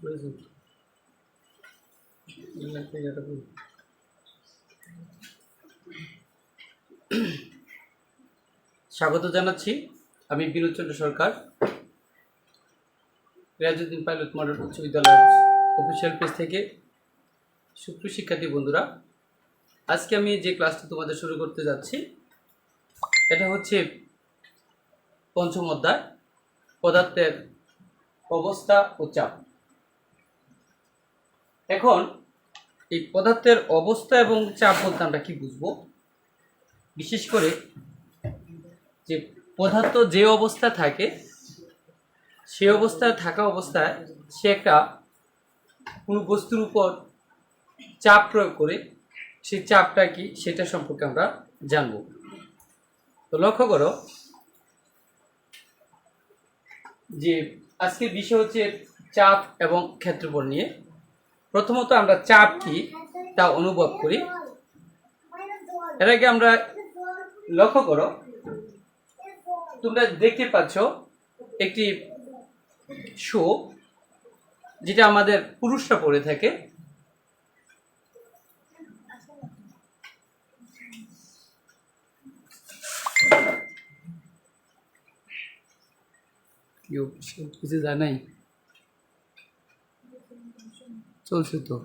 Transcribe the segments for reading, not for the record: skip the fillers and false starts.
স্বাগত জানাচ্ছি। আমি বিনোদ চন্দ্র সরকার, রিয়াজউদ্দিন পাইলট মডেল উচ্চ বিদ্যালয় অফিসিয়াল পেজ থেকে। সুপ্রিয় শিক্ষার্থী বন্ধুরা, আজকে আমি যে ক্লাসটি তোমাদের শুরু করতে যাচ্ছি এটা হচ্ছে পঞ্চম অধ্যায়, পদার্থের অবস্থা ও চাপ। এখন এই পদার্থের অবস্থা এবং চাপ বলতে আমরা কি বুঝবো? বিশেষ করে যে পদার্থ যে অবস্থায় থাকে সে অবস্থায় থাকা অবস্থায় সে একটা কোনো বস্তুর উপর চাপ প্রয়োগ করে সেই চাপটা কি সেটা সম্পর্কে আমরা জানব। তো লক্ষ্য করো যে আজকের বিষয় হচ্ছে চাপ এবং ক্ষেত্রফল নিয়ে। প্রথমত আমরা চাপ কি তা অনুভব করি। এর আগে আমরা লক্ষ্য করো, তোমরা দেখতে পাচ্ছ একটি শু যেটা আমাদের পুরুষরা পরে থাকে। কিছু জানাই চলছে তো।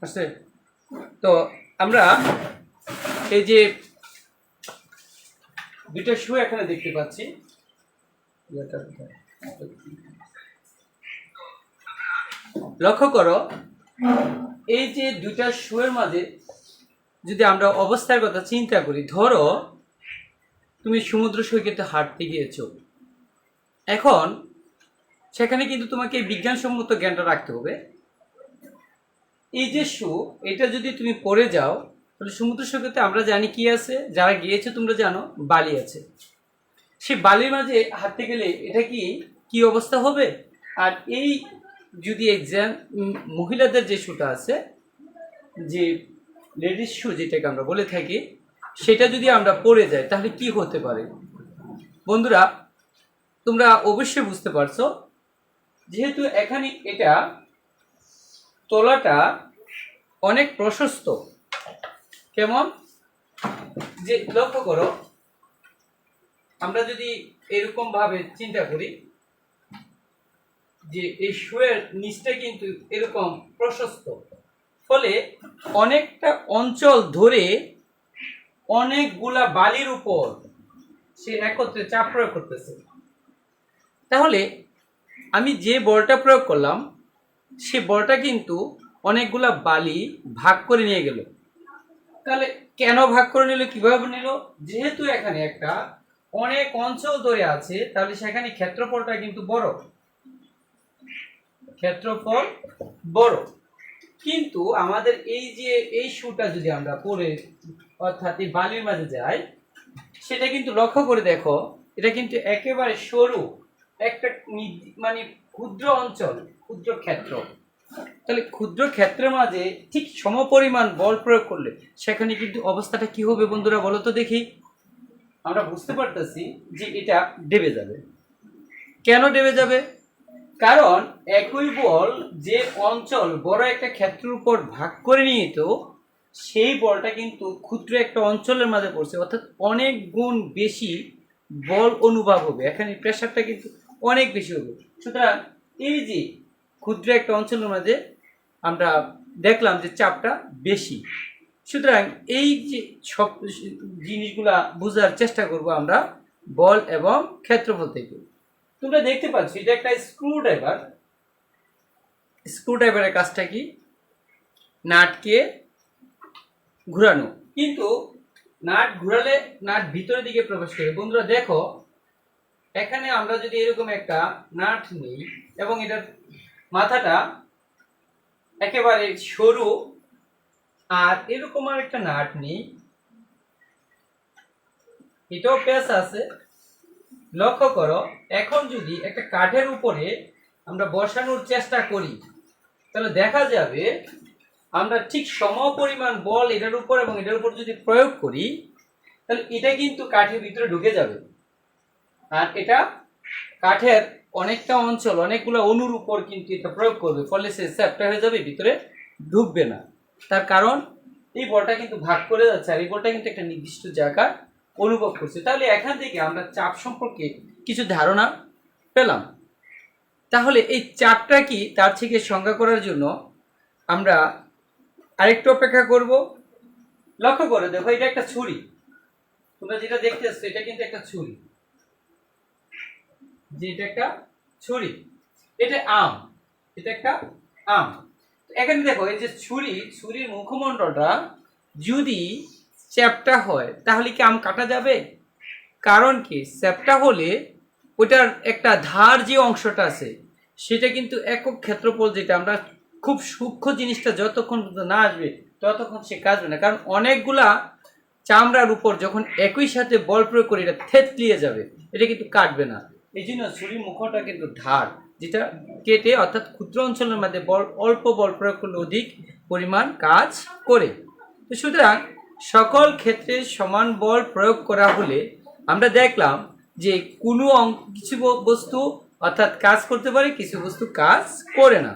আছে তো আমরা এই যে দুইটা শু এখানে দেখতে পাচ্ছি। লক্ষ্য করো এই যে দুইটা শুয়ের মাঝে যদি আমরা অবস্থার কথা চিন্তা করি, ধরো তুমি সমুদ্র সৈকতে হাঁটতে গিয়েছো, এখন সেখানে কিন্তু তোমাকে বিজ্ঞানসম্মত জ্ঞানটা রাখতে হবে। এই যে শু এটা যদি তুমি পরে যাও তাহলে সমুদ্র সৈকতে আমরা জানি কি আছে, যারা গিয়েছে তোমরা জানো বালি আছে। সে বালির মাঝে হাঁটতে গেলে এটা কি অবস্থা হবে? আর এই যদি এক্সাম মহিলাদের যে শুটা আছে, যে লেডিস শু যেটাকে আমরা বলে থাকি, সেটা যদি আমরা পরে যাই তাহলে কি হতে পারে? বন্ধুরা তোমরা অবশ্যই বুঝতে পারছো, যেহেতু এখানে এটা তলাটা অনেক প্রশস্ত। কেমন যে লক্ষ্য করো, আমরা যদি এরকম ভাবে চিন্তা করি যে এই শুয়ের নিচটা কিন্তু এরকম প্রশস্ত, ফলে অনেকটা অঞ্চল ধরে অনেকগুলা বালির উপর সে একত্রে চাপ প্রয়োগ করতেছে। তাহলে আমি যে বলটা প্রয়োগ করলাম সে বলটা কিন্তু অনেকগুলা বালি ভাগ করে নিয়ে গেল। তাহলে কেন ভাগ করে নিল, কিভাবে নিল? যেহেতু এখানে একটা অনেক অঞ্চল ধরে আছে, তাহলে সেখানে ক্ষেত্রফলটা কিন্তু বড়, ক্ষেত্রফল বড়। কিন্তু আমাদের এই যে এই শুটা যদি আমরা পরে অর্থাৎ এই বালির মাঝে যাই, সেটা কিন্তু লক্ষ্য করে দেখো এটা কিন্তু একেবারে সরু একটা মানে ক্ষুদ্র অঞ্চল, ক্ষুদ্র ক্ষেত্র। তাহলে ক্ষুদ্র ক্ষেত্রের মাঝে ঠিক সমপরিমাণ বল প্রয়োগ করলে সেখানে কিন্তু অবস্থাটা কি হবে বন্ধুরা বলো তো দেখি। আমরা বুঝতে পারতেছি যে এটা ডেবে যাবে। কেন ডেবে যাবে? কারণ একই বল যে অঞ্চল বড় একটা ক্ষেত্রের উপর ভাগ করে নিত, সেই বলটা কিন্তু ক্ষুদ্র একটা অঞ্চলের মাঝে পড়ছে, অর্থাৎ অনেক গুণ বেশি বল অনুভব হবে। এখানে প্রেসারটা কিন্তু অনেক বেশি হবে। সুতরাং এই যে ক্ষুদ্র একটা অঞ্চলের মাঝে আমরা দেখলাম যে চাপটা বেশি। সুতরাং এই যে সব জিনিসগুলা বোঝার চেষ্টা করব আমরা বল এবং ক্ষেত্রফল থেকে। তোমরা দেখতে পাচ্ছ এটা একটা স্ক্রুড্রাইভার। স্ক্রুড্রাইভারের কাজটা কি? নাটকে ঘোরানো, কিন্তু নাট ঘোরালে নাট ভিতরের দিকে প্রবেশ করে। বন্ধুরা দেখো এখানে আমরা যদি এরকম একটা নাট নিই এবং এটার মাথাটা একেবারে সরু, আর এরকম আর একটা নাট নিই, এটাও পেঁচ আছে। লক্ষ্য করো এখন যদি একটা কাঠের উপরে আমরা বসানোর চেষ্টা করি তাহলে দেখা যাবে আমরা ঠিক সমপরিমাণ বল এটার উপর এবং এটার উপর যদি প্রয়োগ করি তাহলে এটা কিন্তু কাঠের ভিতরে ঢুকে যাবে, আর এটা কাঠের অনেকটা অঞ্চল অনেকগুলো অণুর উপর কিন্তু এটা প্রয়োগ করবে, ফলে সে চ্যাপ্টার হয়ে যাবে, ভিতরে ঢুকবে না। তার কারণ এই বলটা কিন্তু ভাগ করে যাচ্ছে আর এই বলটা কিন্তু একটা নির্দিষ্ট জায়গা অনুভব করছে। তাহলে এখান থেকে আমরা চাপ সম্পর্কে কিছু ধারণা পেলাম। তাহলে এই চাপটা কি তার থেকে সংজ্ঞা করার জন্য আমরা আরেকটু অপেক্ষা করব। লক্ষ্য করে দেখো, এটা একটা ছুরি, তোমরা যেটা দেখতেছো এটা কিন্তু একটা ছুরি, যে এটা একটা ছুরি, এটা আম, এটা একটা আম। এখানে দেখো এই যে ছুরির মুখমণ্ডলটা যদি চ্যাপ্টা হয় তাহলে কি আম কাটা যাবে? কারণ কি, চ্যাপ্টা হলে ওটার একটা ধার যে অংশটা আছে সেটা কিন্তু একক ক্ষেত্রফল, যেটা আমরা খুব সূক্ষ্ম জিনিসটা যতক্ষণ না আসবে ততক্ষণ সে কাটবে না, কারণ অনেকগুলা চামড়ার উপর যখন একই সাথে বল প্রয়োগ করে এটা থেতলিয়ে যাবে, এটা কিন্তু কাটবে না। এই জন্য ছুরির মুখটা কিন্তু ধার, যেটা কেটে অর্থাৎ ক্ষুদ্র অঞ্চলের মধ্যে অল্প বল প্রয়োগ করলে অধিক পরিমাণ কাজ করে। তো সুতরাং সকল ক্ষেত্রে সমান বল প্রয়োগ করা হলে আমরা দেখলাম যে কোনো কিছু বস্তু অর্থাৎ কাজ করতে পারে, কিছু বস্তু কাজ করে না।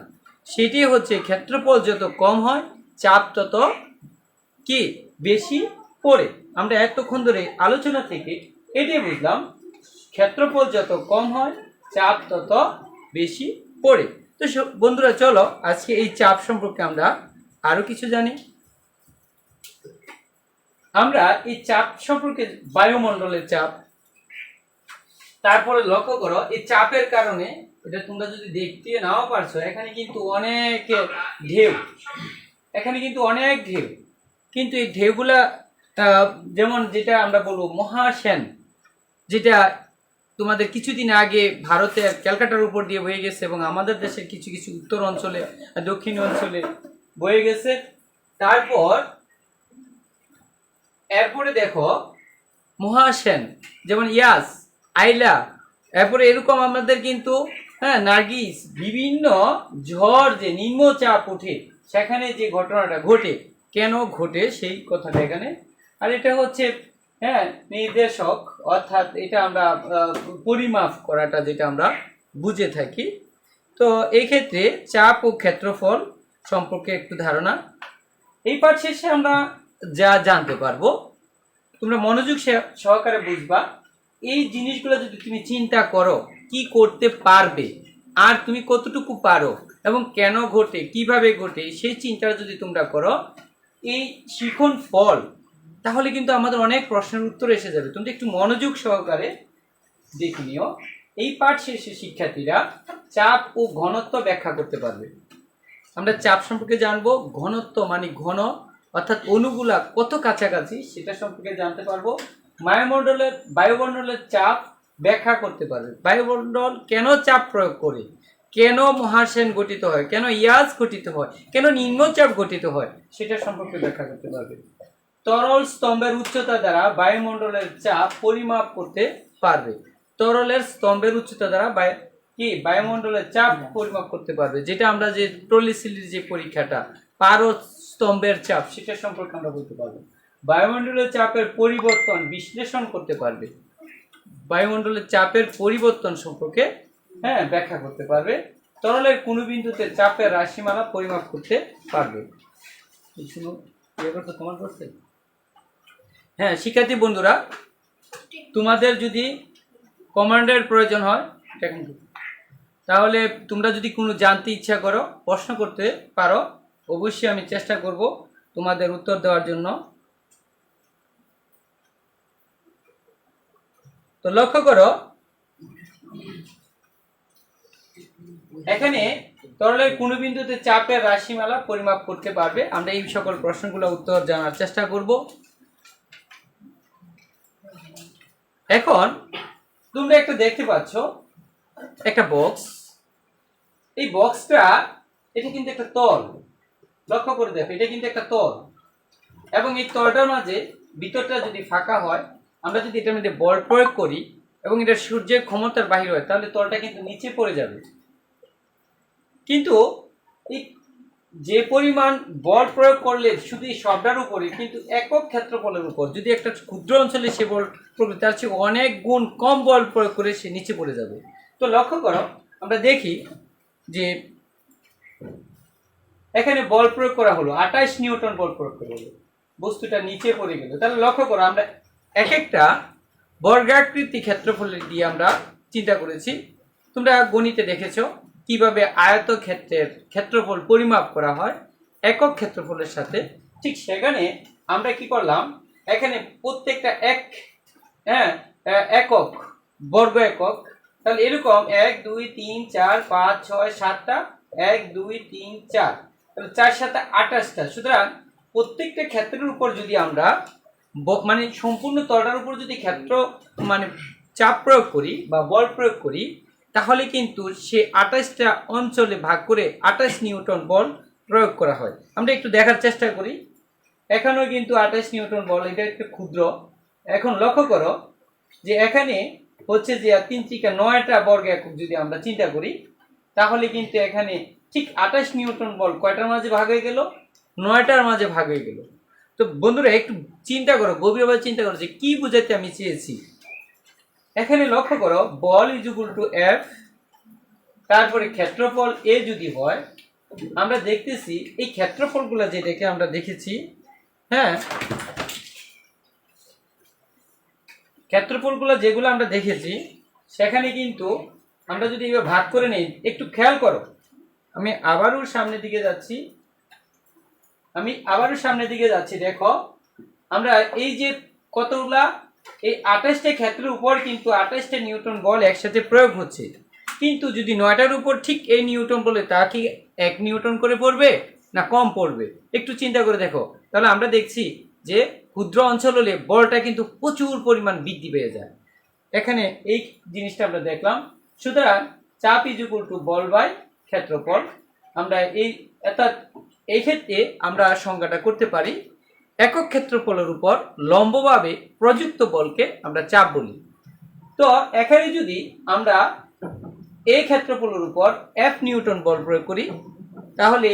সেটি হচ্ছে ক্ষেত্রফল যত কম হয় চাপ তত কি বেশি পড়ে। আমরা এতক্ষণ ধরে আলোচনা থেকে এটাই বুঝলাম, ক্ষেত্রফল যত কম হয় চাপ তত বেশি পড়ে। তো বন্ধুরা চলো আজকে এই চাপ সম্পর্কে আমরা আরো কিছু জানি। আমরা এই চাপ সম্পর্কে বায়ুমণ্ডলের চাপ, তারপরে লক্ষ্য করো এই চাপের কারণে, এটা তোমরা যদি দেখতে নাও পারছো, এখানে কিন্তু অনেক ঢেউ, এখানে কিন্তু অনেক ঢেউ, কিন্তু এই ঢেউগুলা যেমন যেটা আমরা বলবো মহাসেন, যেটা তোমাদের কিছুদিন আগে ভারতের ক্যালকাটার উপর দিয়ে বয়ে গেছে এবং আমাদের দেশের কিছু কিছু উত্তর অঞ্চলে দক্ষিণ অঞ্চলে বয়ে গেছে। এরপরে দেখো মহাসেন, যেমন ইয়াস, আইলা, এরপরে এরকম আমাদের কিন্তু নার্গিস, বিভিন্ন ঝড় যে নিম্নচাপ ওঠে সেখানে যে ঘটনাটা ঘটে, কেন ঘটে সেই কথাটা এখানে। আর এটা হচ্ছে নির্দেশক, অর্থাৎ এটা আমরা পরিমাপ করাটা যেটা আমরা বুঝে থাকি। তো এই ক্ষেত্রে চাপ ও ক্ষেত্রফল সম্পর্কে একটু ধারণা এই পাঠ শেষে আমরা যা জানতে পারবো, তোমরা মনোযোগ সহকারে বুঝবা। এই জিনিসগুলো যদি তুমি চিন্তা করো কি করতে পারবে আর তুমি কতটুকু পারো এবং কেন ঘটে, কিভাবে ঘটে, সেই চিন্তাটা যদি তোমরা করো এই শিখন ফল, তাহলে কিন্তু আমাদের অনেক প্রশ্নের উত্তর এসে যাবে। তোমরা একটু মনোযোগ সহকারে দেখে নিও। এই পাঠ শেষে শিক্ষার্থীরা চাপ ও ঘনত্ব ব্যাখ্যা করতে পারবে। আমরা চাপ সম্পর্কে জানবো, ঘনত্ব মানে ঘন অর্থাৎ অণুগুলা কত কাছাকাছি সেটা সম্পর্কে জানতে পারবো। বায়ুমণ্ডলের চাপ ব্যাখ্যা করতে পারবে, বায়ুমণ্ডল কেন চাপ প্রয়োগ করে, কেন মহাসেন গঠিত হয়, কেন ইয়াস গঠিত হয়, কেন নিম্নচাপ গঠিত হয় সেটা সম্পর্কে ব্যাখ্যা করতে পারবে। তরল স্তম্ভের উচ্চতা দ্বারা বায়ুমণ্ডলের চাপ পরিমাপ করতে পারবে। তরলের স্তম্ভের উচ্চতা দ্বারা বায়ুমণ্ডলের চাপ পরিমাপ করতে পারবে, যেটা আমরা যে ট্রলিসিলির যে পরীক্ষাটা পারদ স্তম্ভের চাপ সেটা সম্পর্কে আমরা বলতে পারবো। বায়ুমণ্ডলের চাপের পরিবর্তন বিশ্লেষণ করতে পারবে, বায়ুমণ্ডলের চাপের পরিবর্তন সম্পর্কে ব্যাখ্যা করতে পারবে। তরলের কোনো বিন্দুতে চাপের রাশিমালা পরিমাপ করতে পারবে। শিক্ষার্থী বন্ধুরা, তোমাদের যদি কমান্ডের প্রয়োজন হয় তাহলে তোমরা যদি কোনো জানতে ইচ্ছা করো, প্রশ্ন করতে পারো, অবশ্যই আমি চেষ্টা করব তোমাদের উত্তর দেওয়ার জন্য। তো লক্ষ্য করো এখানে তরলের কোন বিন্দুতে চাপের রাশিমালা পরিমাপ করতে পারবে। আমরা এই সকল প্রশ্নগুলো উত্তর জানার চেষ্টা করব। এখন তোমরা একটা দেখতে পাচ্ছ একটা বক্স, এই বক্সটা এটা কিন্তু একটা তল, লক্ষ্য করে দেখো এটা কিন্তু একটা তল, এবং এই তলটার মাঝে ভিতরটা যদি ফাঁকা হয়, আমরা যদি এটার মধ্যে বল প্রয়োগ করি এবং এটা সূর্যের ক্ষমতার বাহির হয় তাহলে তলটা কিন্তু নিচে পড়ে যাবে। কিন্তু এই যে পরিমাণ বল প্রয়োগ করলে শুধু এই সবটার উপরে, কিন্তু একক ক্ষেত্রফলের উপর যদি একটা ক্ষুদ্র অঞ্চলে সে বল প্রয়োগ করে, তার চেয়ে অনেক গুণ কম বল প্রয়োগ করে সে নিচে পড়ে যাবে। তো লক্ষ্য করো, আমরা দেখি যে এখানে বল প্রয়োগ করা হলো 28 নিউটন বল প্রয়োগ করা হলো, বস্তুটা নিচে পড়ে গেল। তাহলে লক্ষ্য করো, আমরা এক একটা বর্গাকৃতি ক্ষেত্রফল দিয়ে আমরা চিন্তা করেছি। তোমরা গণিতে দেখেছো কিভাবে আয়তক্ষেত্রের ক্ষেত্রফল পরিমাপ করা হয় একক ক্ষেত্রফলের সাথে। ঠিক সেখানে আমরা কি করলাম, এখানে প্রত্যেকটা একক বর্গ একক, তাহলে এরকম 1 2 3 4 5 6 7টা, 1 2 3 4, তাহলে 4 7 28টা। সুতরাং প্রত্যেকটা ক্ষেত্রের উপর যদি আমরা মানে সম্পূর্ণ তলটার উপর যদি ক্ষেত্র মানে চাপ প্রয়োগ করি বা বল প্রয়োগ করি, তাহলে কিন্তু সে 28টা অঞ্চলে ভাগ করে 28 নিউটন বল প্রয়োগ করা হয়। আমরা একটু দেখার চেষ্টা করি। এখানেও কিন্তু 28 নিউটন বল, এটা একটু ক্ষুদ্র। এখন লক্ষ্য করো যে এখানে হচ্ছে যে 3 × 9টা বর্গ একক যদি আমরা চিন্তা করি, তাহলে কিন্তু এখানে ঠিক 28 নিউটন বল কয়টার মাঝে ভাগ হয়ে গেল? 9টার মাঝে ভাগ হয়ে গেল। তো বন্ধুরা একটু চিন্তা করো, গভীরভাবে চিন্তা করো যে কি বুঝাতে আমি চেয়েছি। এখানে লক্ষ্য করো, বল ইজ ইকুয়াল টু এফ, তারপরে ক্ষেত্রফল এ যদি হয়, আমরা দেখতেছি এই ক্ষেত্রফলগুলো যেটাকে আমরা দেখেছি, হ্যাঁ, ক্ষেত্রফলগুলো যেগুলো আমরা দেখেছি সেখানে কিন্তু আমরা যদি এভাবে ভাগ করে নেই, একটু খেয়াল করো, আমি আবারও সামনের দিকে যাচ্ছি, দেখো আমরা এই যে কতগুলা, এই 28টা ক্ষেত্রের উপর কিন্তু 28টা নিউটন বল একসাথে প্রয়োগ হচ্ছে। কিন্তু যদি 9টার উপর ঠিক এই নিউটন বলে, তা কি 1 নিউটন করে পড়বে না কম পড়বে? একটু চিন্তা করে দেখো। তাহলে আমরা দেখছি যে ক্ষুদ্র অঞ্চল হলে বলটা কিন্তু প্রচুর পরিমাণ বৃদ্ধি পেয়ে যায়। এখানে এই জিনিসটা আমরা দেখলাম। সুতরাং চাপ ইজ ইকুয়াল টু বল বাই ক্ষেত্রফল। আমরা এই ক্ষেত্রে আমরা সংজ্ঞাটা করতে পারি, একক ক্ষেত্রফলের উপর লম্বভাবে প্রযুক্ত বলকে আমরা চাপ বলি। তো এখানে যদি আমরা এই ক্ষেত্রফলের উপর এফ নিউটন বল প্রয়োগ করি, তাহলে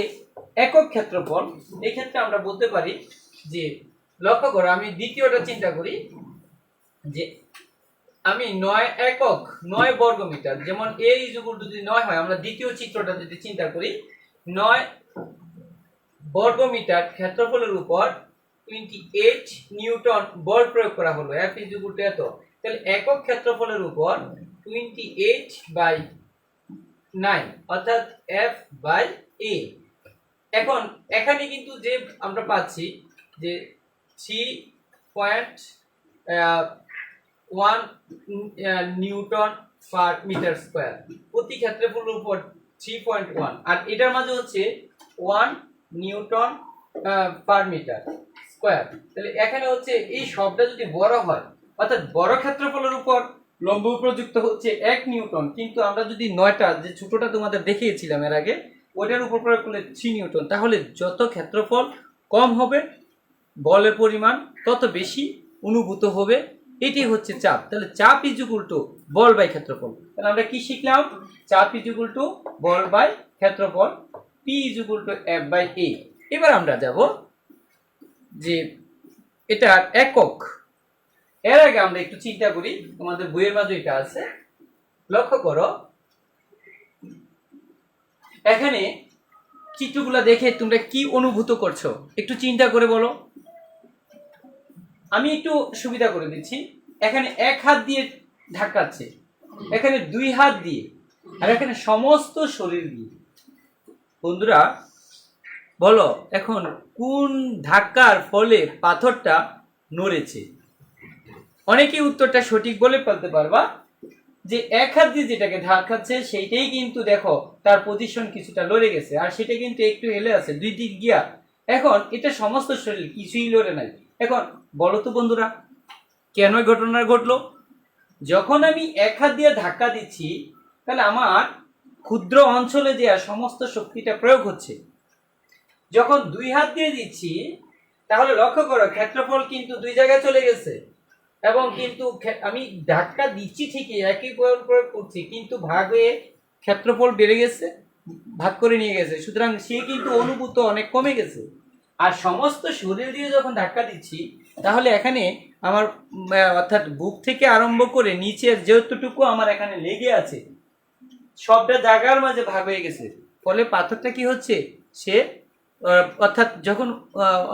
একক ক্ষেত্রফল, এই ক্ষেত্রে আমরা বলতে পারি যে, লক্ষ্য করো, আমি দ্বিতীয়টা চিন্তা করি যে আমি 9 বর্গমিটার, যেমন এ ইজ ইকুয়াল টু যদি 9 হয়, আমরা দ্বিতীয় চিত্রটা যদি চিন্তা করি, 9 বর্গমিটার ক্ষেত্রফলের উপর 28 নিউটন বল প্রয়োগ করা হলো, এফ ইজ ইকুয়াল টু এত। তাহলে একক ক্ষেত্রফলের উপর 28/9, অর্থাৎ এফ বাই এ। এখন এখানে কিন্তু যে আমরা পাচ্ছি যে 3.1 নিউটন পার মিটার স্কয়ার, প্রতি ক্ষেত্রফলের উপর 3.1, আর এটার মাঝে হচ্ছে 1 নিউটন পার মিটার স্কয়ার। তাহলে এখানে হচ্ছে এই সবটা যদি বড় হয়, অর্থাৎ বড় ক্ষেত্রফলের উপর লম্ব প্রযুক্ত হচ্ছে 1 নিউটন, কিন্তু আমরা যদি 9টা যে ছোটটা তোমাদের দেখিয়েছিলাম এর আগে, ওটার উপর প্রয়োগ করলে 3 নিউটন, তাহলে যত ক্ষেত্রফল কম হবে বলের পরিমাণ তত বেশি অনুভূত হবে। এটি হচ্ছে চাপ। তাহলে চাপ ইজ ইকুয়াল টু বল বাই ক্ষেত্রফল। তাহলে আমরা কি শিখলাম? চাপ ইজ ইকুয়াল টু বল বাই ক্ষেত্রফল, P is equal to F by A. এবার আমরা যাব যে এটা একক। এর আগে আমরা একটু চিন্তা করি, তোমাদের বইয়ের মাঝে এটা আছে, লক্ষ্য করো এখানে চিত্রগুলো দেখে তোমরা কি অনুভূত করছো একটু চিন্তা করে বলো। আমি একটু সুবিধা করে দিচ্ছি, এখানে এক হাত দিয়ে ধাক্কাচ্ছে, এখানে 2 হাত দিয়ে, আর এখানে সমস্ত শরীর দিয়ে। বন্ধুরা বলো এখন কোন ধাক্কার ফলে পাথরটা নড়েছে? অনেকেই উত্তরটা সঠিক বলে বলতে পারবা যে এক হাত দিয়ে যেটাকে ধাক্কাচ্ছে সেইটাই কিন্তু দেখো তার পজিশন কিছুটা লড়ে গেছে, আর সেটা কিন্তু একটু হেলে আছে, 2 দিক গিয়া। এখন এটা সমস্ত শরীর কিছুই লড়ে নাই। এখন বলো তো বন্ধুরা কেন ঘটনা ঘটলো? যখন আমি এক হাত দিয়ে ধাক্কা দিচ্ছি, তাহলে আমার ক্ষুদ্র অঞ্চলে যে সমস্ত শক্তিটা প্রয়োগ হচ্ছে। যখন 2 হাত দিয়ে দিচ্ছি, তাহলে লক্ষ্য করো ক্ষেত্রফল কিন্তু 2 জায়গায় চলে গেছে, এবং কিন্তু আমি ধাক্কা দিচ্ছি ঠিকই, একই বল প্রয়োগ করছি, কিন্তু ভাগ হয়ে ক্ষেত্রফল বেড়ে গেছে। ভাগ করে নিয়ে গেছে, সুতরাং সে কিন্তু অনুভূত অনেক কমে গেছে। আর সমস্ত শরীর দিয়ে যখন ধাক্কা দিচ্ছি, তাহলে এখানে আমার অর্থাৎ বুক থেকে আরম্ভ করে নিচের যতটুকু আমার এখানে লেগে আছে সবটা জায়গার মাঝে ভাগ হয়ে গেছে। ফলে পাথরটা কি হচ্ছে, সে অর্থাৎ যখন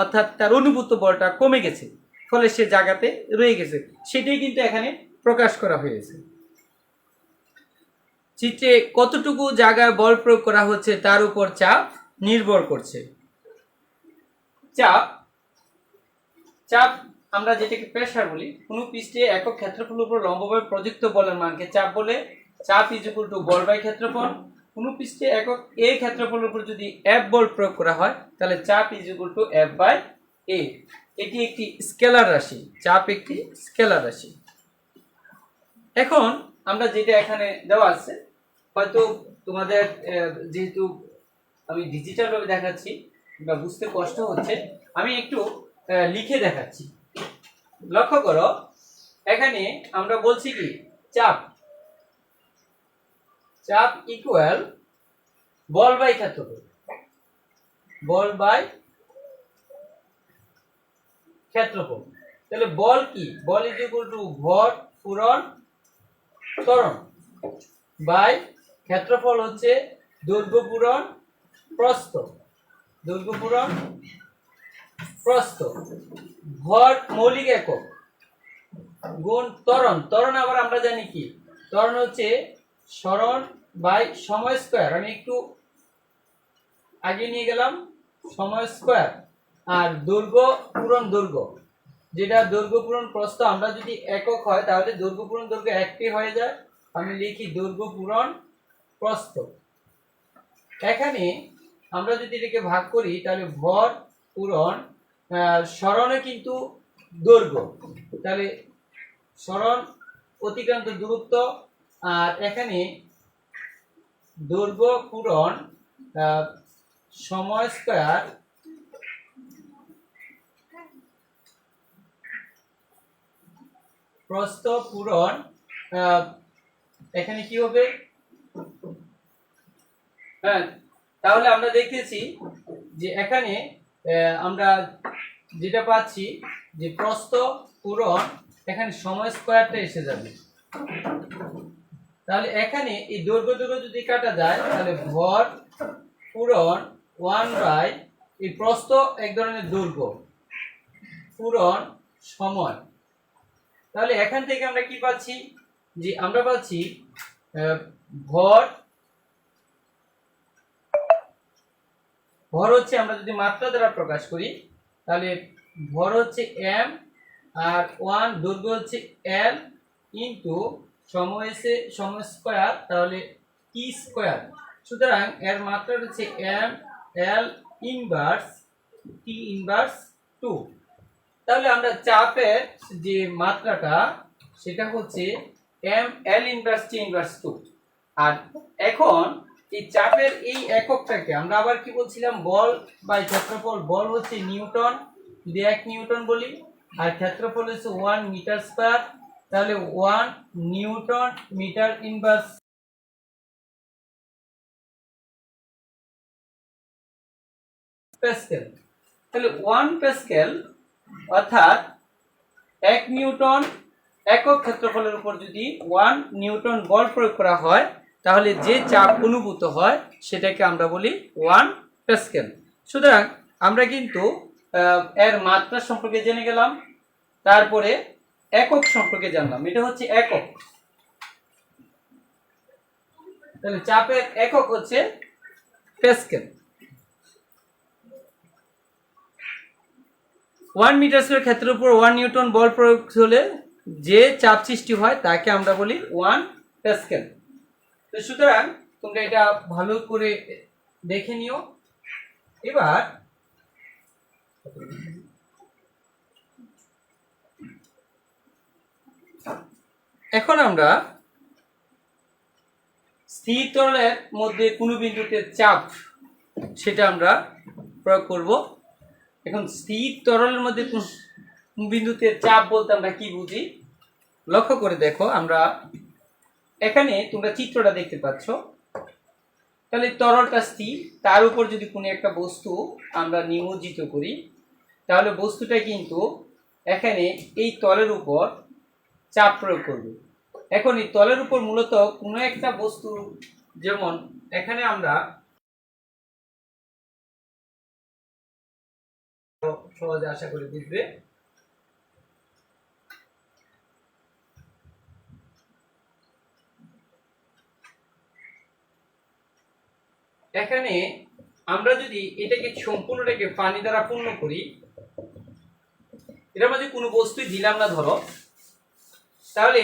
অর্থাৎ তার অনুভূত বলটা কমে গেছে, ফলে সে জায়গাতে রয়ে গেছে, সেটাই কিন্তু এখানে প্রকাশ করা হয়েছে। চিত্রে কতটুকু জায়গায় বল প্রয়োগ করা হচ্ছে তার উপর চাপ নির্ভর করছে। চাপ চাপ আমরা যেটাকে প্রেসার বলি, কোনো পৃষ্ঠে একক ক্ষেত্রফলের উপর লম্বভাবে প্রযুক্ত বলের মানকে চাপ বলে। চাপ ইজ ইকুয়াল টু বল বাই ক্ষেত্রফল। কোনো পৃষ্ঠে একক এ ক্ষেত্রফলের উপর যদি এফ বল প্রয়োগ করা হয়, তাহলে চাপ is equal to F by A. এটি একটি স্কেলার রাশি, চাপ একটি স্কেলার রাশি। এখন আমরা যেটা এখানে দেওয়া আছে, হয়তো তোমাদের যেহেতু আমি ডিজিটাল ভাবে দেখাচ্ছি বা বুঝতে কষ্ট হচ্ছে, আমি একটু লিখে দেখাচ্ছি। লক্ষ্য করো, এখানে আমরা বলছি কি, চাপ চাপ ইকুয়াল বল বাই ক্ষেত্রফল, বল বাই ক্ষেত্রফল। তাহলে বল কি, বল ইজ ইকুয়াল টু ভর পূরণ ত্বরণ বাই ক্ষেত্রফল হচ্ছে দৈর্ঘ্য পূরণ প্রস্থ, দৈর্ঘ্য পূরণ প্রস্থ। ভর মৌলিক একক গুণ ত্বরণ, ত্বরণ আবার আমরা জানি কি, ত্বরণ হচ্ছে সরণ বাই সময় স্কয়ার। আমি একটু আগে নিয়ে গেলাম, সময় স্কয়ার। আর দৈর্ঘ্য পূরণ দৈর্ঘ্য, যেটা দৈর্ঘ্য পূরণ প্রস্থ, আমরা যদি একক হয় তাহলে দৈর্ঘ্য পূরণ দৈর্ঘ্য একটি হয়ে যায়। আমি লিখি দৈর্ঘ্য পূরণ প্রস্থ। এখানে আমরা যদি এটাকে ভাগ করি, তাহলে ভর পূরণ সরণে কিন্তু দৈর্ঘ্য, তাহলে সরণ অতিক্রান্ত দূরত্ব, আর এখানে দৈর্ঘ্য পূরণ সময় স্কয়ার প্রস্থ পূরণ, এখানে কি হবে, হ্যাঁ, তাহলে আমরা দেখতেছি যে এখানে আমরা যেটা পাচ্ছি যে প্রস্থ পূরণ, এখানে সময় স্কয়ারটা এসে যাবে। তাহলে এখানে এই দৈর্ঘ্য দৈর্ঘ্য যদি কাটা যায়, তাহলে ভর পূরণ 1 বাই এই প্রস্থ এক ধরনের দৈর্ঘ্য পূরণ সময়। তাহলে এখান থেকে আমরা কি পাচ্ছি, যে আমরা পাচ্ছি ভর, ভর হচ্ছে আমরা যদি মাত্রা দ্বারা প্রকাশ করি, তাহলে ভর হচ্ছে m আর 1 দৈর্ঘ্য হচ্ছে l ইনটু সময় হচ্ছে সময় স্কয়ার, তাহলে t স্কয়ার। সুতরাং এর মাত্রা হচ্ছে m l inverse t inverse 2। তাহলে আমরা চাপের যে মাত্রাটা সেটা হচ্ছে m l inverse t inverse 2। আর এখন এই চাপের এই এককটাকে আমরা আবার কি বলছিলাম, বল বাই ক্ষেত্রফল। বল হচ্ছে নিউটন, যদি 1 নিউটন বলি, আর ক্ষেত্রফল হচ্ছে 1 মিটার স্কয়ার, তাহলে 1 নিউটন মিটার ইনভার্স প্যাসকেল। তাহলে 1 প্যাসকেল অর্থাৎ 1 নিউটন একক ক্ষেত্রফলের উপর যদি 1 নিউটন বল প্রয়োগ করা হয়, তাহলে যে চাপ অনুভূত হয় সেটাকে আমরা বলি 1 প্যাসকেল। সুতরাং আমরা কিন্তু এর মাত্রা সম্পর্কে জেনে গেলাম, তারপরে একক সম্পর্কে জানলাম, এটা হচ্ছে একক। তাহলে চাপের একক হচ্ছে প্যাসকেল। 1 মিটার স্কয়ার ক্ষেত্রের উপর 1 নিউটন বল প্রয়োগ হলে যে চাপ সৃষ্টি হয় তাকে আমরা বলি 1 প্যাসকেল। তো সুতরাং তোমরা এটা ভালো করে দেখে নিও। এবার এখন আমরা স্থির তরলের মধ্যে কোনো বিন্দুতে চাপ সেটা আমরা প্রয়োগ করব। এখন স্থির তরলের মধ্যে কোন বিন্দুতে চাপ বলতে আমরা কি বুঝি, লক্ষ্য করে দেখো। আমরা এখানে তোমরা চিত্রটা দেখতে পাচ্ছ, তাহলে তরলটা স্থির, তার উপর যদি কোনো একটা বস্তু আমরা নিমজ্জিত করি তাহলে বস্তুটা কিন্তু এখানে এই তলের উপর চাপ প্রয়োগ করবে। এখন এই তলের উপর মূলত কোনো একটা বস্তু, যেমন এখানে আমরা সহজে আশা করি বুঝবে, এখানে আমরা যদি এটাকে সম্পূর্ণটাকে পানি দ্বারা পূর্ণ করি, এটার মধ্যে কোনো বস্তুই দিলাম না ধরো, তাহলে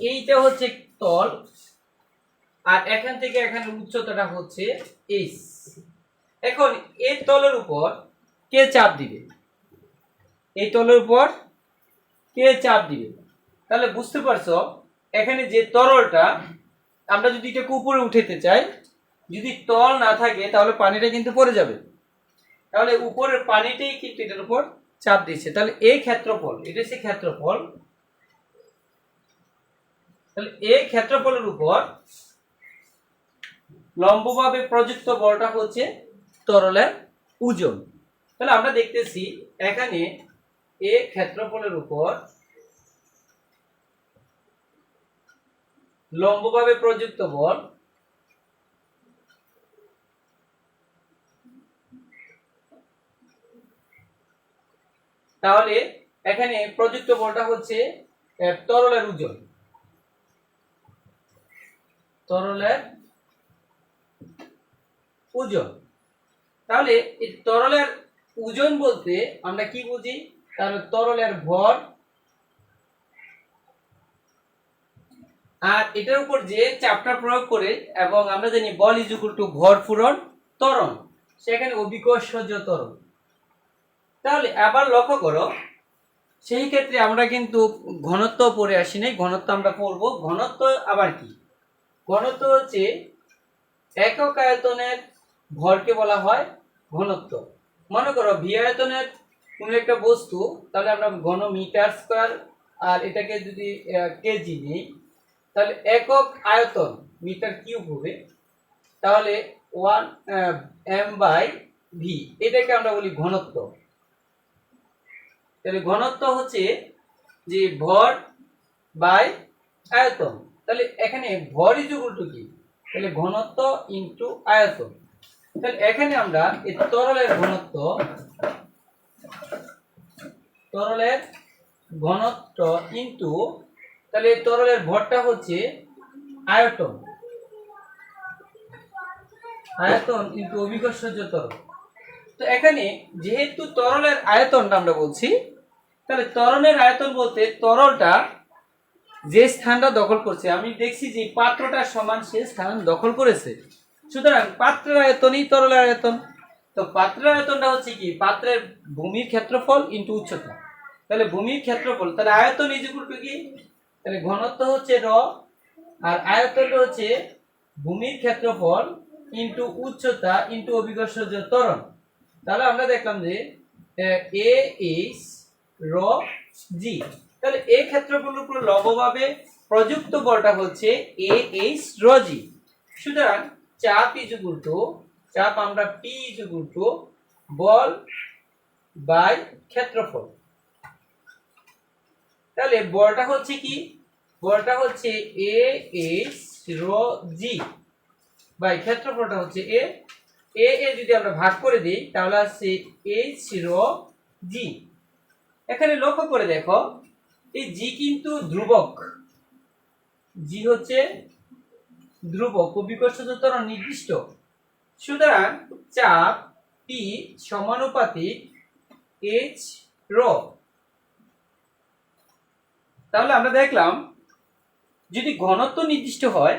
এইটা হচ্ছে তল, আর এখান থেকে এখানে উচ্চতাটা হচ্ছে এইচ। এখন এই তলের উপর কে চাপ দিবে, এই তলের উপর কে চাপ দিবে, তাহলে বুঝতে পারছো এখানে যে তরলটা আমরা যদি এটাকে উপরে উঠাতে চাই, যদি তল না থাকে তাহলে পানিটা কিন্তু পড়ে যাবে, তাহলে উপরের পানিটাই কিন্তু এটার উপর চাপ দিচ্ছে। তাহলে এই ক্ষেত্রফল, এটা হচ্ছে ক্ষেত্রফল, তাহলে এই ক্ষেত্রফলের উপর লম্বভাবে প্রযুক্ত বলটা হচ্ছে তরলের ওজন। তাহলে আমরা দেখতেছি এখানে এই ক্ষেত্রফলের উপর লম্বভাবে প্রযুক্ত বল তাহলে এখানে প্রযুক্ত বলটা হচ্ছে তরলের ওজন, তরলের ওজন। তাহলে এই তরলের ওজন বলতে আমরা কি বুঝি, তাহলে তরলের ভর আর এটার উপর যে চাপটা প্রয়োগ করে, এবং আমরা জানি বল ইজ ইকুয়াল টু ভর পূরণ ত্বরণ, সেখানে অভিকর্ষজ ত্বরণ। তাহলে আবার লক্ষ্য করো, সেই ক্ষেত্রে আমরা কিন্তু ঘনত্ব পড়ে আসি নাই, ঘনত্ব আমরা পড়বো। ঘনত্ব আবার কি, ঘনত্ব হচ্ছে একক আয়তনের ভরকে বলা হয় ঘনত্ব। মনে করো ভি আয়তনের কোনো একটা বস্তু, তাহলে আমরা ঘন মিটার স্কয়ার, আর এটাকে যদি কেজি নিই তাহলে একক আয়তন মিটার কিউব হবে, তাহলে 1 m/v, এটাকে আমরা বলি ঘনত্ব। তাহলে ঘনত্ব হচ্ছে যে ভর বাই আয়তন। তাহলে এখানে ভর ইজ ইকুয়াল টু কি, তাহলে ঘনত্ব ইনটু আয়তন। তাহলে এখানে আমরা এই তরলের ঘনত্ব, তরলের ঘনত্ব ইনটু, তাহলে তরলের ভরটা হচ্ছে আয়তন, আয়তন ইনটু অভিকর্ষজ ত্বরণ। তো এখানে যেহেতু তরলের আয়তনটা আমরা বলছি, তাহলে তরলের আয়তন বলতে তরলটা যে স্থানটা দখল করছে, আমি দেখছি যে পাত্রটার সমান সে স্থান দখল করেছে, সুতরাং পাত্রের আয়তনই তরলের আয়তন। তো পাত্রের আয়তনটা হচ্ছে কি, পাত্রের ভূমির ক্ষেত্রফল ইনটু উচ্চতা। তাহলে ভূমির ক্ষেত্রফল, তাহলে আয়তন ইজ ইকুয়াল টু কি, তাহলে ঘনত্ব হচ্ছে র, আর আয়তনটা হচ্ছে ভূমির ক্ষেত্রফল ইনটু উচ্চতা ইনটু অভিকর্ষজ ত্বরণ। তাহলে আমরা দেখলাম যে এ এইচ র জি, তাহলে এই ক্ষেত্রফলের উপর লম্বভাবে প্রযুক্ত বলটা হচ্ছে এ এইচ র জি। সুতরাং চাপ ইজ ইকুয়াল টু, চাপ আমরা পি ইজ ইকুয়াল টু বল বাই ক্ষেত্রফল। তাহলে বলটা হচ্ছে কি, বলটা হচ্ছে এ এইচ র জি বাই ক্ষেত্রফলটা হচ্ছে এ, এ এ যদি আমরা ভাগ করে দিই তাহলে আসছে এইচ র জি। এখানে লক্ষ্য করে দেখো এই জি কিন্তু ধ্রুবক, জি হচ্ছে ধ্রুবক, অভিকর্ষজ ত্বরণ নির্দিষ্ট। সুতরাং চাপ পি সমানুপাতিক এইচ র। তাহলে আমরা দেখলাম যদি ঘনত্ব নির্দিষ্ট হয়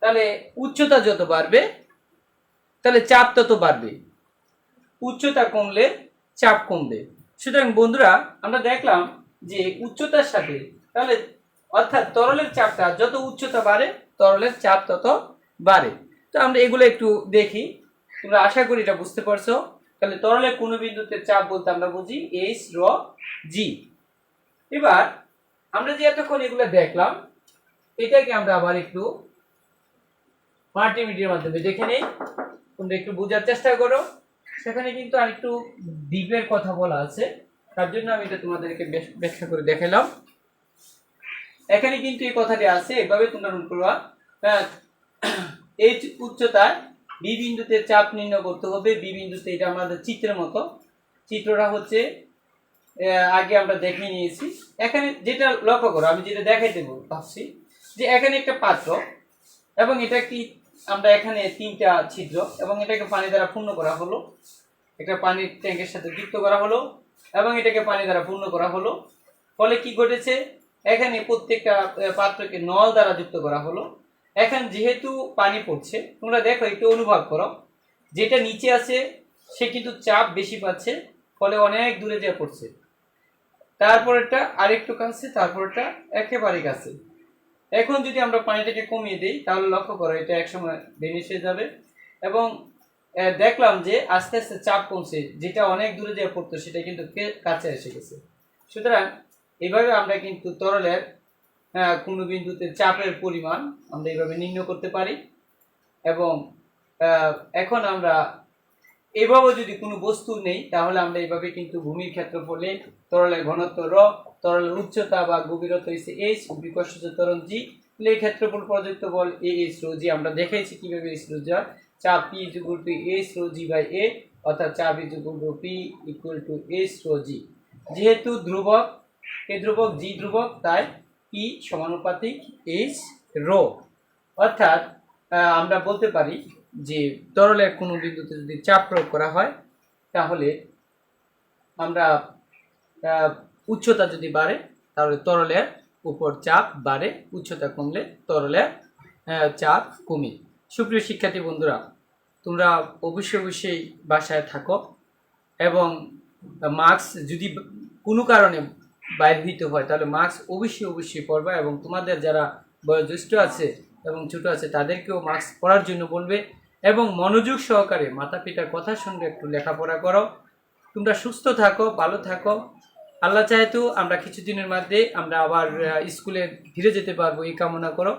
তাহলে উচ্চতা যত বাড়বে তাহলে চাপ তত বাড়বে, উচ্চতা কমলে চাপ কমবে। সুতরাং বন্ধুরা আমরা দেখলাম যে উচ্চতার সাথে, তাহলে অর্থাৎ তরলের চাপটা যত উচ্চতা বাড়ে তরলের চাপ তত বাড়ে। তো আমরা এগুলো একটু দেখি, তোমরা আশা করি এটা বুঝতে পারছো। তাহলে তরলের কোন বিন্দুতে চাপ বলতে আমরা বুঝি এইচ র জি। এবার আমরা যে এতক্ষণ এগুলো দেখলাম, এটাকে আমরা আবার একটু মাল্টিমিডিয়ার মাধ্যমে দেখে নেই, তোমরা একটু বোঝার চেষ্টা করো। সেখানে কিন্তু আরেকটু ডিপের কথা বলা আছে, তার জন্য আমি এটা তোমাদেরকে ব্যাখ্যা করে দেখালাম। এখানে কিন্তু এই কথাটি আছে, এভাবে তোমরা নোট করবা। এই উচ্চতায় বি বিন্দুতে চাপ নির্ণয় করতে হবে। বি বিন্দুতে, এটা আমাদের চিত্রের মতো, চিত্রটা হচ্ছে আগে আমরা দেখে নিয়েছি। এখানে যেটা লক্ষ্য করো, আমি যেটা দেখাইতে ভাবছি যে এখানে একটা পাত্র, এবং এটা কি আমরা এখানে 3টা ছিদ্র, এবং এটাকে পানি দ্বারা পূর্ণ করা হলো, একটা পানির ট্যাঙ্কের সাথে যুক্ত করা হলো, এবং এটাকে পানি দ্বারা পূর্ণ করা হলো। ফলে কি ঘটেছে, এখানে প্রত্যেকটা পাত্রকে নল দ্বারা যুক্ত করা হলো। এখন যেহেতু পানি পড়ছে, তোমরা দেখো একটু অনুভব করো, যেটা নিচে আছে সে কিন্তু চাপ বেশি পাচ্ছে, ফলে অনেক দূরে যেয়ে পড়ছে। তারপরেরটা আরেকটু কাছে, তারপরটা একেবারে কাছে। এখন যদি আমরা পানিটাকে কমিয়ে দিই, তাহলে লক্ষ্য করো এটা একসময় ভেনিশ হয়ে যাবে, এবং দেখলাম যে আস্তে আস্তে চাপ কমছে, যেটা অনেক দূরে যেয়ে পড়তো সেটা কিন্তু কাছে এসে গেছে। সুতরাং এইভাবে আমরা কিন্তু তরলের কোনো বিন্দুতে চাপের পরিমাণ আমরা এইভাবে নির্ণয় করতে পারি। এবং এখন আমরা এভাবে যদি কোনো বস্তু নেই, তাহলে আমরা এইভাবে কিন্তু ভূমির ক্ষেত্রফলে তরলের ঘনত্ব র, তরলের উচ্চতা বা গভীরতা হচ্ছে এইচ, বিকর্ষজ ত্বরণ জি, এই ক্ষেত্রফল প্রযুক্ত বল এ এইচ রো জি। আমরা দেখাইছি কিভাবে এইচ রো জি, চাপ P equal to H rho g by A, অর্থাৎ চাপ equal to P equal to H rho g. যেহেতু ধ্রুবক, এ ধ্রুবক জি ধ্রুবক, তাই পি সমানুপাতিক এইচ রো। অর্থাৎ আমরা বলতে পারি যে তরলের কোনো বিন্দুতে যদি চাপ প্রয়োগ করা হয়, তাহলে আমরা উচ্চতা যদি বাড়ে তাহলে তরলের উপর চাপ বাড়ে, উচ্চতা কমলে তরলের চাপ কমে। সুপ্রিয় শিক্ষার্থী বন্ধুরা, তোমরা অবশ্যই বাসায় থাকো, এবং মাস্ক যদি কোনো কারণে বাইরে হইতে হয় তাহলে মাস্ক অবশ্যই পরবা, এবং তোমাদের যারা বয়োজ্যেষ্ঠ আছে এবং ছোট আছে তাদেরকেও মাস্ক পরার জন্য বলবে, এবং মনোযোগ সহকারে মাতা পিতার কথা শুনবে, একটু লেখাপড়া করো। তোমরা সুস্থ থাকো, ভালো থাকো। আল্লাহ চাইতো আমরা কিছুদিনের মধ্যে আমরা আবার স্কুলে ফিরে যেতে পারবো, এই কামনা করো।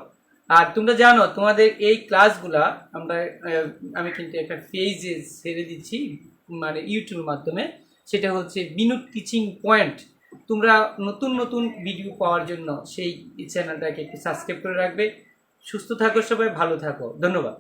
আর তোমরা জানো তোমাদের এই ক্লাসগুলা আমি কিন্তু একটা পেজে ছেড়ে দিচ্ছি, মানে ইউটিউবের মাধ্যমে, সেটা হচ্ছে বিনোদ টিচিং পয়েন্ট। তোমরা নতুন ভিডিও পাওয়ার জন্য সেই চ্যানেলটাকে একটু সাবস্ক্রাইব করে রাখবে। সুস্থ থাকো সবাই, ভালো থাকো, ধন্যবাদ।